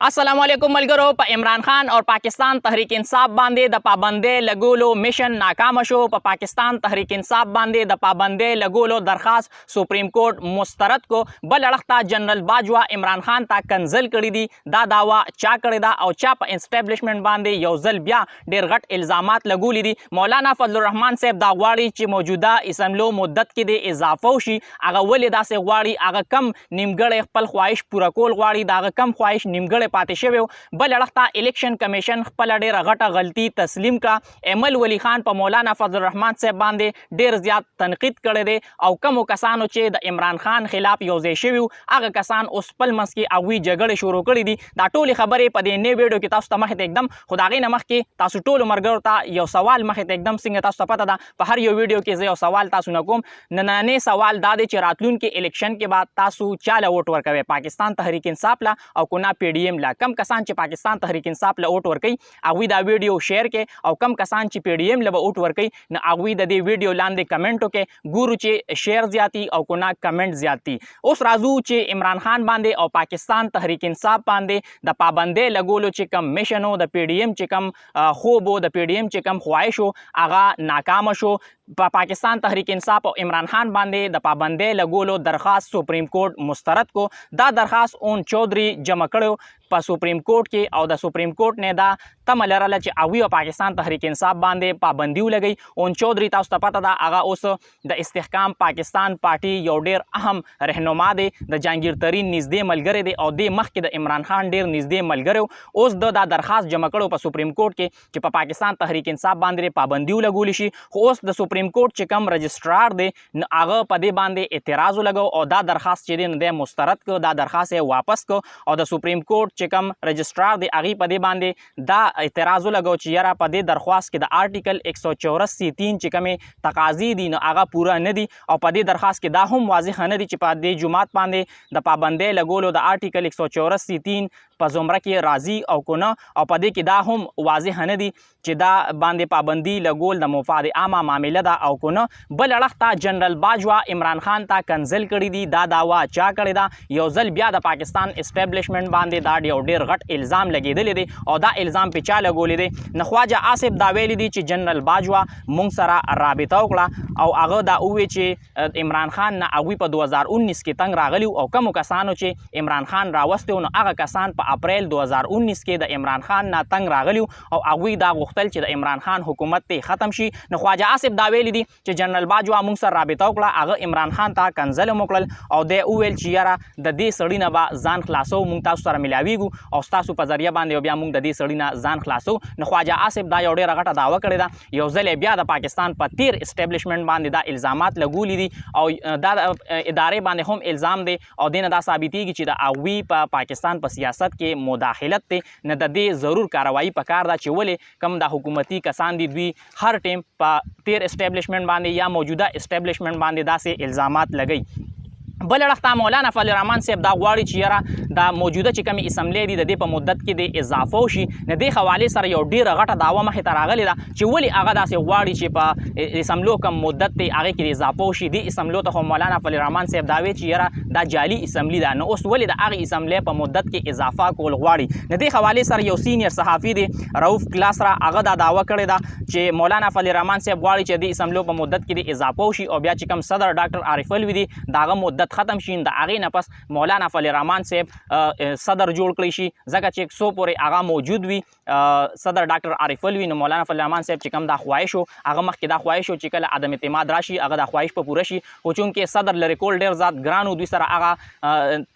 अस्सलाम वालेकुम मलगरो په عمران خان او پاکستان تحریک انصاف باندې د پابندۍ لګولو میشن ناکام شو. په پاکستان تحریک انصاف باندې د پابندۍ لګولو درخواست سپریم کورټ مسترد کو. بل اړخ جنرال باجوا عمران خان ته کنزل کړی دي. دا داوا چا کړی دا او چا په اسټابلیشمنت باندې یو ځل بیا ډیر غټ الزامات لګولي دي. مولانا فضل الرحمن صاحب دا غواړي چې موجوده اسمبلو مدت کې د اضافه وشي. هغه ولې داسې غواړي؟ هغه کم نیمګړی خپل خواهش پوره کول غواړي. دا هغه کم خواهش نیمګړی پاتې شوی. بل اړخ ته الیکشن کمیشن خپل ډیره غټه غلطي تسلیم کړه. ایمل ولی خان په مولانا فضل الرحمن صاحب باندې ډیر زیات تنقید کړی دی او کومو کسانو چې د عمران خان خلاف یوځای شوي هغه کسان اوس خپل منځ کې هغوی جګړې شروع کړي دي. دا ټولې خبرې په دې نوي ویډیو کې تاسو ته مخې ته एकदम خو د هغې نه مخکې تاسو ټولو ملګرو ته یو سوال مخې ته एकदम څنګه تاسو ته پته ده په هر یو ویډیو کې زه یو سوال تاسو نه کوم. نننی سوال دا دی چې راتلونکي الیکشن کې بعد تاسو چاله ووټ ورکوئ؟ پاکستان تحریک انصاف لا او کونه پی ډي ایم لا؟ کم کسان چې پاکستان تحریک انصاف له ووټ ورکوي هغوی دا ویډیو شیر کړي او کم کسان چې پی ډي ایم له به ووټ ورکوي نو هغوی د دې ویډیو لاندې کمنټ وکړي. ګورو چې شیر زیاتی او کونه کمنټ زیاتی. اوس راځو چې عمران خان باندې او پاکستان تحریک انصاف باندې د پابندۍ لګولو چې کم میشن و د پی ډي ایم چې کم خوب و د پی ډي ایم چې کم خواهش و هغه ناکامه شو. په پاکستان تحریک انصاف او عمران خان باندې د پابندۍ لګولو درخواست سپریم کورټ مسترد کو. دا درخواست اون چودھری جمع کړو په سپریم کورټ کې او د سپریم کورټ نه دا تمه لرله چې هغوی په پاکستان تحریک انصاف باندې پابندي ولګوي. اون چودھری تاسو ته پته ده هغه اوس د استحکام پاکستان پارټي یو ډیر اهم رهنما دی، د جهانګیر ترین نږدې ملګری دی او دې مخکې د عمران خان ډیر نږدې ملګری و. اوس دا درخواست جمع کړو په سپریم کورټ کې چې په پاکستان تحریک انصاف باندې پابندي ولګولی شي. خو اوس د سپریم کورټ چې کوم رجسټرار دی نو هغه په دې باندې اعتراض ولګو او دا درخواست چې دی نو دی مسترد کړ. دا درخواست یې واپس کړ او د سپریم کورټ چې کوم رجسټرار دی هغې په دې باندې دا اعتراض ولګو چې یاره په دې درخواست کې د آرټیکل 184(3) چې کومې تقاضې دي نو هغه پوره نه دي او په دې درخواست کې دا هم واضح نه دي چې په دې جماعت باندې د پابندۍ لګولو د آرټیکل 184(3) په زمره کې راځي او که نه، او په دې کې دا هم واضح نه دي چې دا باندې پابندي لګول د مفاد عامه معامله ده او که نه. بل اړخ ته جنرال باجوا عمران خان ته کنزل کړي دي. دا دعوا چا کړې ده؟ یو ځل بیا د پاکستان اسټابلیشمنت باندې دا یو ډیر غټ الزام لګېدلی دی او دا الزام پې چا لګولی دی؟ نو خواجه آصف دا ویلی دی چې جنرال باجوا مونږ سره رابطه وکړه او هغه دا ووی چې عمران خان نه هغوی په 2019 کې تنګ راغلي او کومو کسانو چې عمران خان راوستی نو هغه کسان په اپریل 2019 کې د عمران خان نه تنګ راغلي او هغوی دا غوښتل چې د عمران خان حکومت ته ختم شي. نو خواجه آصف دا ویلی دی چې جنرال باجوا مونږ سره رابطه وکړه، هغه عمران خان ته کنزل هم وکړل او دی وویل چې یاره د دې سړي نه به ځان خلاصو، مونږ تاسو سره ملاویږو او ستاسو په ذریعه باندې بیا مونږ د دې سړي نه ځان خلاصو. نو خواجه آصف دا یو ډېره غټه دعوه کړې ده. یو ځل بیا د پاکستان په تیر اسټابلیشمنت باندې دا الزامات لګولي دي او دا د ادارې باندې هم الزام دی او دې نه دا ثابتېږي چې د هغوی په پاکستان په سیاست کې مداخلت دی. نه د دې ضرور کاروایي پکار ده چې ولې کوم د حکومتي کسان دي دوی هر ټیم په تیر اسټابلیشمنت باندې یا موجوده اسټابلیشمنت باندې داسې الزامات لګوي. بل اړخ ته مولانا فضل الرحمن صاحب دا غواړي چې یاره دا موجوده چې کومې اسمبلی دي د دې په مدت کې د اضافه وشي. د دې حوالې سره یو ډېره غټه دعوه مخې ته راغلې ده چې ولې هغه داسې غواړي چې په اسمبلو کوم مدت دی هغې کې د اضافه وشي. دې اسمبلو ته خو مولانا فضل الرحمن صاحب دا وی چې یاره دا جعلي اسمبلي ده، نو اوس ولې د هغې اسمبلی په مدت کې اضافه کول غواړي؟ د دې حوالې سره یو سینیر صحافي دی رؤف کلاسرا، هغه دا دعوه کړې ده چې مولانا فضل الرحمن صاحب غواړي چې د اسمبلو په مدت کې د اضافه وشي او بیا چې کوم صدر ډاکټر عارف الوی دی د هغه مدت ختم شي د هغې نه پس مولانا فضل الرحمن صاحب صدر جوړ کړی شي. ځکه چې 100 پورې هغه موجود وي صدر ډاکټر عارف الوی، نو مولانا فضل الرحمن صاحب چې کوم دا خواهش و هغه مخکې دا خواهش و چې کله عدم اعتماد راشي هغه دا خواهش په پوره شي. خو چونکې صدر لرې کول ډېر زیات ګران و، دوی سره هغه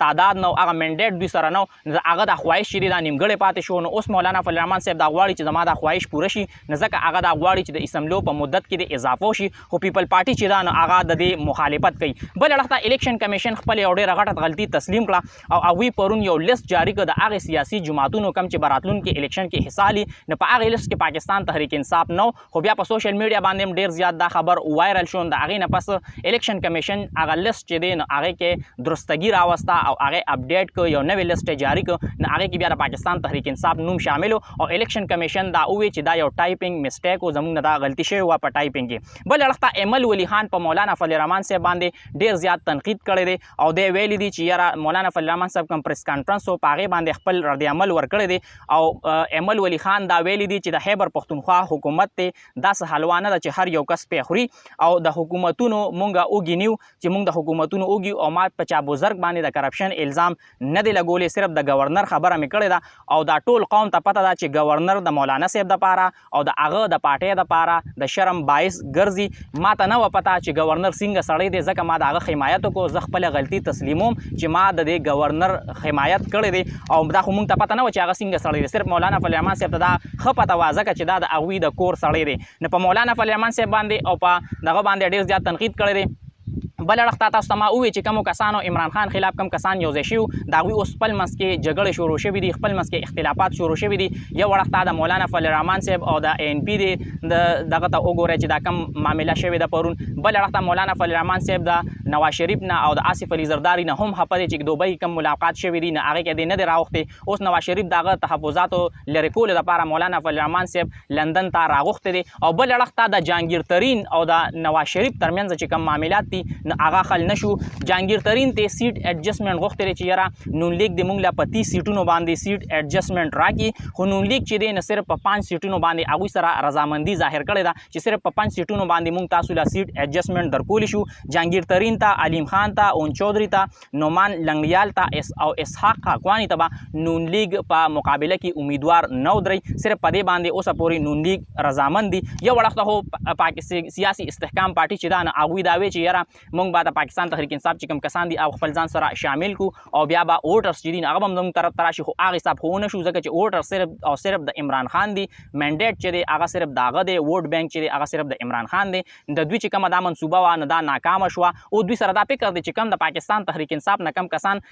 تعداد نه هغه منډیټ دوی سره نه، هغه دا خواهش چې دی دا نیمګړی پاتې شو. نو اوس مولانا فضل الرحمن صاحب دا غواړي چې زما دا خواهش پوره شي، نو ځکه هغه دا غواړي چې د اسمبلو په مدت کې د اضافه وشي. خو پیپل پارټي چې دا نو هغه د دې مخالفت کوي. بل اړخ ته الیکشن کمیشن خپل یو ډېره غټه غلطي تسلیم کړه او هغوی پرون یو لیست جاری کړ د هغې سیاسي جماعتونو کم چې به راتلونکي الیکشن کې حصه اخلي. نو په هغې لیست کې پاکستان تحریک انصاف نه و، خو بیا په سوشل میډیا باندې هم ډېر زیات دا خبر وایرل شو. د هغې نه پس الیکشن کمیشن هغه لیست چې دی نو هغې کې درستګي راوسته او هغې اپډیټ کړ، یو نوې لیست یې جاري کړ. نو هغې کې بیا د پاکستان تحریک انصاف نوم شامل او الیکشن کمیشن دا وویل چې دا یو ټایپنګ مسټیک و، زموږ نه دا غلطي شوې وه په ټایپنګ کې. بل اړخ ته ایمل ولی خان په مولانا فضل الرحمن صاحب باندې ډېر زیات تنقید کړی دی او دی ویلي دي چې یاره مولانا فضل الرحمن صاحب کوم پریس کانفرنس و په هغې باندې خپل رد عمل ورکړی دی او احمد ولی خان دا ویلي دي چې د خیبر پښتونخوا حکومت دی داسې حلوا نه ده چې هر یو کس پې خوري او د حکومتونو مونږ اوږي نیو چې مونږ د حکومتونو اوږي او ما په چا بزرګ باندې د کرپشن الزام نه دی لګولی صرف د گورنر خبره مې کړې ده او دا ټول قوم ته پته ده چې گورنر د مولانا صاحب دپاره او د هغه د پارټۍ دپاره د شرم باعث ګرځي ما ته نه وه پته چې گورنر څنګه سړی دی ځکه ما د هغه حمایت وکړو زه خپله غلطي تسلیموم چې ما د دې گورنر حمایت کړی دی او دا خو مونږ ته پته نه وه چې هغه څنګه سړی دی صرف مولانا فضل الرحمن صاحب ته دا ښه پته وه ځکه چې دا د هغوی د کور سړی دی نو په مولانا فضل الرحمن صاحب باندې او په دغه باندې ډېر زیات تنقید کړی دی بل اړخ ته تاسو ته ما وویل چې کومو کسانو عمران خان خلاف کم کسان یوځای شوي د هغوی اوس خپل منځ کې جګړې شروع شوي دي خپل منځ کې اختلافات شروع شوي دي یو اړخ ته د مولانا فضل الرحمن صاحب او د ANP دی دغه ته وګورئ چې دا کم معامله شوې ده پرون بل اړخ ته مولانا فضل الرحمن صاحب د نواز شریف نه او د آصف علي زرداري نه هم خفه دی چې دوبۍ کم ملاقات شوي دي نه هغې کې دی نه دی راوښتې اوس نواز شریف د هغه تحفظاتو لرې کولو دپاره مولانا فضل الرحمن صاحب لندن ته راغوښتی دی او بل اړخ ته د جهانګیر ترین او د نواز شریف ترمنځ چې کوم معاملات دي نو هغه حل نه شو جهانگیر ترین ته سیټ ایڈجسټمنټ غوښتل چې یاره نون لیگ د مونږ له په 30 سیټونو باندې سیټ ایڈجسټمنټ راکړي خو نون لیگ چې دی نه صرف په 5 سیټونو باندې هغوی سره رضامندي ظاهر کړې ده چې صرف په 5 سیټونو باندې مونږ تاسو له سیټ ایڈجسټمنټ درکولی شو جهانگیر ترین ته علیم خان ته اون چودھری ته نعمان لنګلیال ته او اسحاق حقوانی ته به نون لیگ په مقابله کې امیدوار نه ودرئ صرف په دې باندې اوسه پورې نون لیگ رضامند دي یو وړخته خو پاکستان سیاسي استحکام پارټي چې دا نه هغوی دا وی چې یاره مونږ به د پاکستان تحریک انصاف چې کوم کسان دي او خپل ځان سره شامل کو او بیا به ووټرز چې دي هغه به زموږ طرف ته راشي خو هغه حساب خو ونه شو ځکه چې ووټر صرف او صرف د عمران خان دی منډیټ چې دی هغه صرف د هغه دی ووټ بینک چې دی هغه صرف د عمران خان دی د دوی چې کومه دا منصوبه وه نو دا ناکامه شوه او دوی سره دا فکر دی چې کوم د پاکستان تحریک انصاف نه کم کسان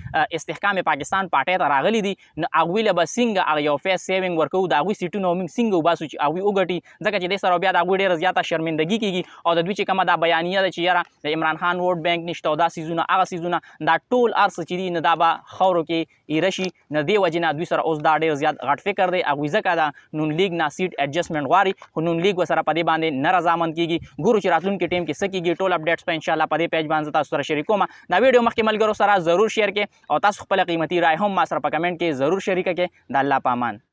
استحکام پاکستان پارټۍ ته راغلي دي نو هغوی له به څنګه هغه یو فیس سیوینګ ورکوو د هغوی سیټونه موږ څنګه وباسو چې هغوی وګټي ځکه چې دې سره بیا د هغوی ډېره زیاته شرمندګي کېږي او د دوی چې کومه دا بیانیه ده چې یاره د عمران خان ووټ بینک نشته او دا څیزونه هغه څیزونه دا ټول هر څه چې دي نو دا به خاورو کې ایره شي نو دې وجې نه دوی سره اوس دا ډېر زیات غټ فکر دی هغوی ځکه دا نون لیگ نه سیټ ایډجسټمنټ غواړي خو نون لیگ ورسره په دې باندې نه رضامند کېږي ګورو چې راتلونکي ټیم کې څه کېږي ټول اپډیټس په انشاءالله په دې پیج باندې تاسو سره شریکوم دا ویډیو مخکې ملګرو سره ضرور شیر کړئ او تاسو خپله قیمتي رای هم ما سره په کمنټ کې ضرور شریکه کړئ د الله په امان